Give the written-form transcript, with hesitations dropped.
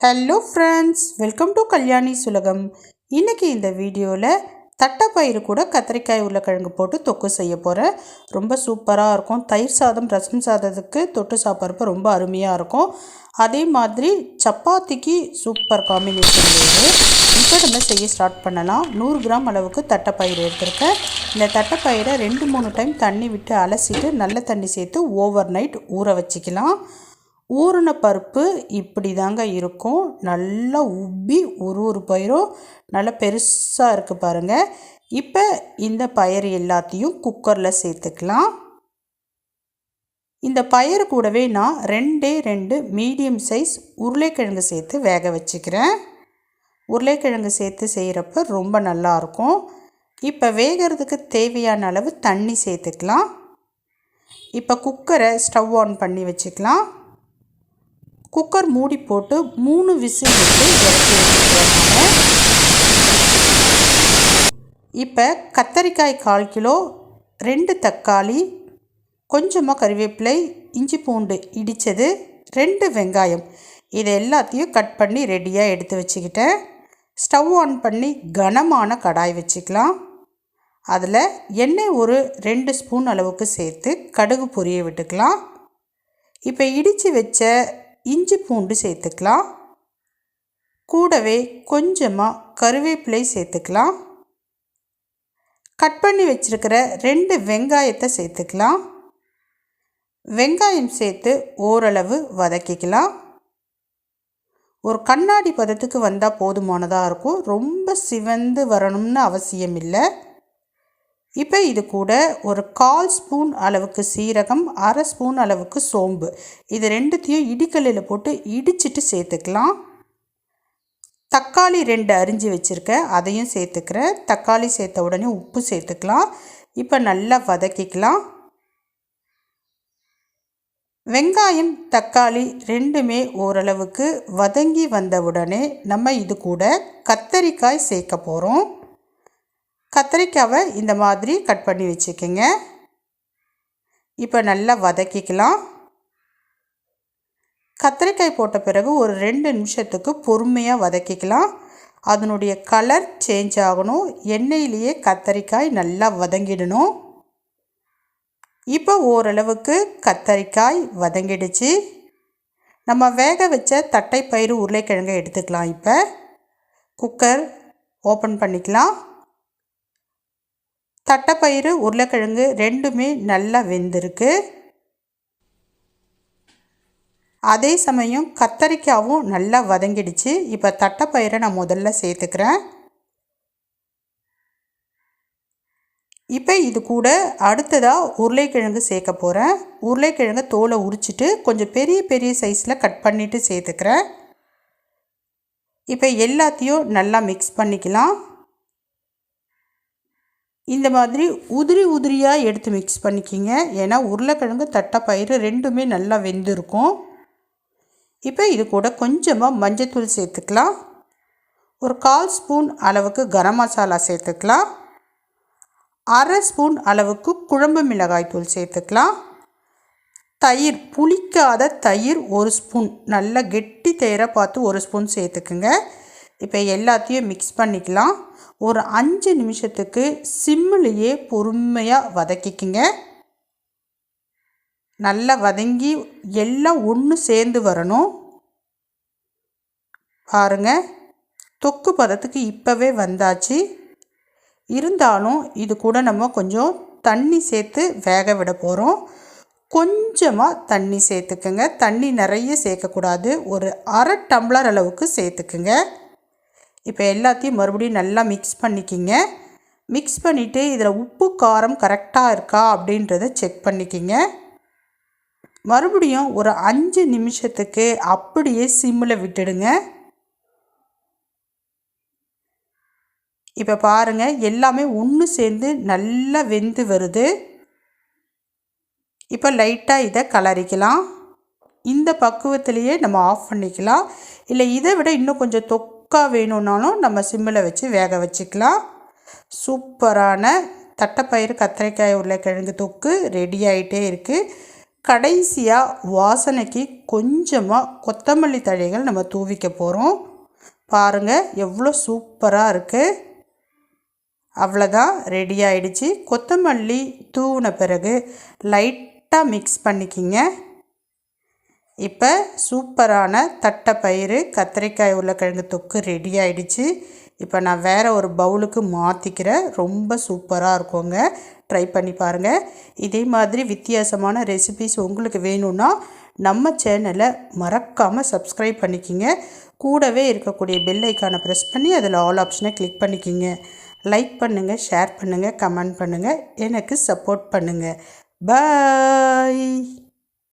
Hello friends, welcome to Kalyani Sulagam. இன்றைக்கி இந்த வீடியோவில் தட்டைப்பயிறு கூட கத்திரிக்காய் உருளைக்கிழங்கு போட்டு தொக்கு செய்ய போகிறேன். ரொம்ப சூப்பராக இருக்கும். தயிர் சாதம், ரசம் சாதத்துக்கு தொட்டு சாப்பிட்றப்ப ரொம்ப அருமையாக இருக்கும். அதே மாதிரி சப்பாத்திக்கு சூப்பர் காம்பினேஷன் இது. இப்போ நம்ம செய்ய ஸ்டார்ட் பண்ணலாம். 100 கிராம் அளவுக்கு தட்டைப்பயிறு எடுத்துருக்கேன். இந்த தட்டைப்பயிரை 2-3 டைம் தண்ணி விட்டு அலசிட்டு நல்ல தண்ணி சேர்த்து ஓவர் நைட் ஊற வச்சுக்கலாம். ஊறின பருப்பு இப்படி தாங்க இருக்கும். நல்லா உப்பி ஒரு பயிரும் நல்லா பெருசாக இருக்குது பாருங்கள். இப்போ இந்த பயிறு எல்லாத்தையும் குக்கரில் சேர்த்துக்கலாம். இந்த பயிறு கூடவே நான் 2 மீடியம் சைஸ் உருளைக்கிழங்கு சேர்த்து வேக வச்சுக்கிறேன். உருளைக்கிழங்கு சேர்த்து செய்கிறப்ப ரொம்ப நல்லாயிருக்கும். இப்போ வேகிறதுக்கு தேவையான அளவு தண்ணி சேர்த்துக்கலாம். இப்போ குக்கரை ஸ்டவ் ஆன் பண்ணி வச்சுக்கலாம். குக்கர் மூடி போட்டு 3 விசில் விட்டு இறக்கி வச்சுக்கிறேன். இப்போ கத்தரிக்காய் 1/4 கிலோ, 2 தக்காளி, கொஞ்சமாக கறிவேப்பிலை, இஞ்சி பூண்டு இடித்தது, 2 வெங்காயம், இதை எல்லாத்தையும் கட் பண்ணி ரெடியாக எடுத்து வச்சுக்கிட்டேன். ஸ்டவ் ஆன் பண்ணி கனமான கடாய் வச்சுக்கலாம். அதில் எண்ணெய் ஒரு 2 ஸ்பூன் அளவுக்கு சேர்த்து கடுகு பொரிய விட்டுக்கலாம். இப்போ இடித்து வச்ச இஞ்சி பூண்டு சேர்த்துக்கலாம். கூடவே கொஞ்சமாக கருவேப்பிலை சேர்த்துக்கலாம். கட் பண்ணி வச்சுருக்கிற 2 வெங்காயத்தை சேர்த்துக்கலாம். வெங்காயம் சேர்த்து ஓரளவு வதக்கிக்கலாம். ஒரு கண்ணாடி பதத்துக்கு வந்தால் போதுமானதாக இருக்கும். ரொம்ப சிவந்து வரணும்னு அவசியம் இல்லை. இப்போ இது கூட ஒரு 1/4 ஸ்பூன் அளவுக்கு சீரகம், 1/2 ஸ்பூன் அளவுக்கு சோம்பு, இது ரெண்டுத்தையும் இடிக்கல்லில் போட்டு இடிச்சிட்டு சேர்த்துக்கலாம். தக்காளி 2 அரிஞ்சு வச்சுருக்கேன், அதையும் சேர்த்துக்கிறேன். தக்காளி சேர்த்த உடனே உப்பு சேர்த்துக்கலாம். இப்போ நல்லா வதக்கிக்கலாம். வெங்காயம் தக்காளி ரெண்டுமே ஓரளவுக்கு வதங்கி வந்த உடனே நம்ம இது கூட கத்தரிக்காய் சேர்க்க போகிறோம். கத்திரிக்காவை இந்த மாதிரி கட் பண்ணி வச்சுக்கோங்க. இப்போ நல்லா வதக்கிக்கலாம். கத்திரிக்காய் போட்ட பிறகு ஒரு 2 நிமிஷத்துக்கு பொறுமையாக வதக்கிக்கலாம். அதனுடைய கலர் சேஞ்ச் ஆகணும். எண்ணெயிலேயே கத்திரிக்காய் நல்லா வதங்கிடணும். இப்போ ஓரளவுக்கு கத்திரிக்காய் வதங்கிடுச்சு. நம்ம வேக வச்ச தட்டைப்பயிறு உருளைக்கிழங்கை எடுத்துக்கலாம். இப்போ குக்கர் ஓப்பன் பண்ணிக்கலாம். தட்டைப்பயிறு உருளைக்கிழங்கு ரெண்டுமே நல்லா வெந்திருக்கு. அதே சமயம் கத்தரிக்காயும் நல்லா வதங்கிடுச்சு. இப்போ தட்டைப்பயிரை நான் முதல்ல சேர்த்துக்கிறேன். இப்போ இது கூட அடுத்ததாக உருளைக்கிழங்கு சேர்க்க போகிறேன். உருளைக்கிழங்கு தோலை உரிச்சிட்டு கொஞ்சம் பெரிய சைஸில் கட் பண்ணிவிட்டு சேர்த்துக்கிறேன். இப்போ எல்லாத்தையும் நல்லா மிக்ஸ் பண்ணிக்கலாம். இந்த மாதிரி உதிரியாக எடுத்து மிக்ஸ் பண்ணிக்கிங்க. ஏன்னா உருளைக்கிழங்கு தட்டைப்பயிறு ரெண்டுமே நல்லா வெந்திருக்கும். இப்போ இது கூட கொஞ்சமாக மஞ்சத்தூள் சேர்த்துக்கலாம். ஒரு 1/4 ஸ்பூன் அளவுக்கு கரம் மசாலா சேர்த்துக்கலாம். 1/2 ஸ்பூன் அளவுக்கு குழம்பு மிளகாய் தூள் சேர்த்துக்கலாம். தயிர், புளிக்காத தயிர் 1 ஸ்பூன், நல்லா கெட்டி தயிரை பார்த்து 1 ஸ்பூன் சேர்த்துக்குங்க. இப்போ எல்லாத்தையும் மிக்ஸ் பண்ணிக்கலாம். ஒரு 5 நிமிஷத்துக்கு சிம்மிலேயே பொறுமையாக வதக்கிக்குங்க. நல்லா வதங்கி எல்லாம் ஒன்று சேர்ந்து வரணும். பாருங்கள், தொக்கு பதத்துக்கு இப்போவே வந்தாச்சு. இருந்தாலும் இது கூட நம்ம கொஞ்சம் தண்ணி சேர்த்து வேக விட போகிறோம். கொஞ்சமாக தண்ணி சேர்த்துக்குங்க. தண்ணி நிறைய சேர்க்கக்கூடாது. ஒரு 1/2 டம்ளர் அளவுக்கு சேர்த்துக்குங்க. இப்போ எல்லாத்தையும் மறுபடியும் நல்லா மிக்ஸ் பண்ணிக்கிங்க. மிக்ஸ் பண்ணிவிட்டு இதில் உப்பு காரம் கரெக்டாக இருக்கா அப்படின்றத செக் பண்ணிக்கிங்க. மறுபடியும் ஒரு 5 நிமிஷத்துக்கு அப்படியே சிம்மில் விட்டுடுங்க. இப்போ பாருங்கள், எல்லாமே ஒன்று சேர்ந்து நல்லா வெந்து வருது. இப்போ லைட்டாக இதை கலரிக்கலாம். இந்த பக்குவத்திலேயே நம்ம ஆஃப் பண்ணிக்கலாம். இல்லை இதை விட இன்னும் கொஞ்சம் தொக்கா வேணும்னாலும் நம்ம சிம்மில் வச்சு வேக வச்சுக்கலாம். சூப்பரான தட்டைப்பயிறு கத்திரிக்காய் உருளைக்கிழங்கு தொக்கு ரெடி ஆகிட்டே இருக்குது. கடைசியாக வாசனைக்கு கொஞ்சமாக கொத்தமல்லி தழைகள் நம்ம தூவிக்க போகிறோம். பாருங்கள் எவ்வளோ சூப்பராக இருக்குது. அவ்வளோதான், ரெடி ஆயிடுச்சு. கொத்தமல்லி தூவின பிறகு லைட்டாக மிக்ஸ் பண்ணிக்கிங்க. இப்போ சூப்பரான தட்டைப்பயிறு கத்திரிக்காய் உருளைக்கிழங்கு தொக்கு ரெடி ஆயிடுச்சு. இப்போ நான் வேறு ஒரு பவுலுக்கு மாற்றிக்கிறேன். ரொம்ப சூப்பராக இருக்குங்க, ட்ரை பண்ணி பாருங்கள். இதே மாதிரி வித்தியாசமான ரெசிபீஸ் உங்களுக்கு வேணும்னா நம்ம சேனலை மறக்காமல் சப்ஸ்கிரைப் பண்ணிக்கிங்க. கூடவே இருக்கக்கூடிய பெல் ஐக்கானை ப்ரெஸ் பண்ணி அதில் ஆல் ஆப்ஷனை கிளிக் பண்ணிக்கிங்க. லைக் பண்ணுங்கள், ஷேர் பண்ணுங்கள், கமெண்ட் பண்ணுங்கள், எனக்கு சப்போர்ட் பண்ணுங்கள். பாய்.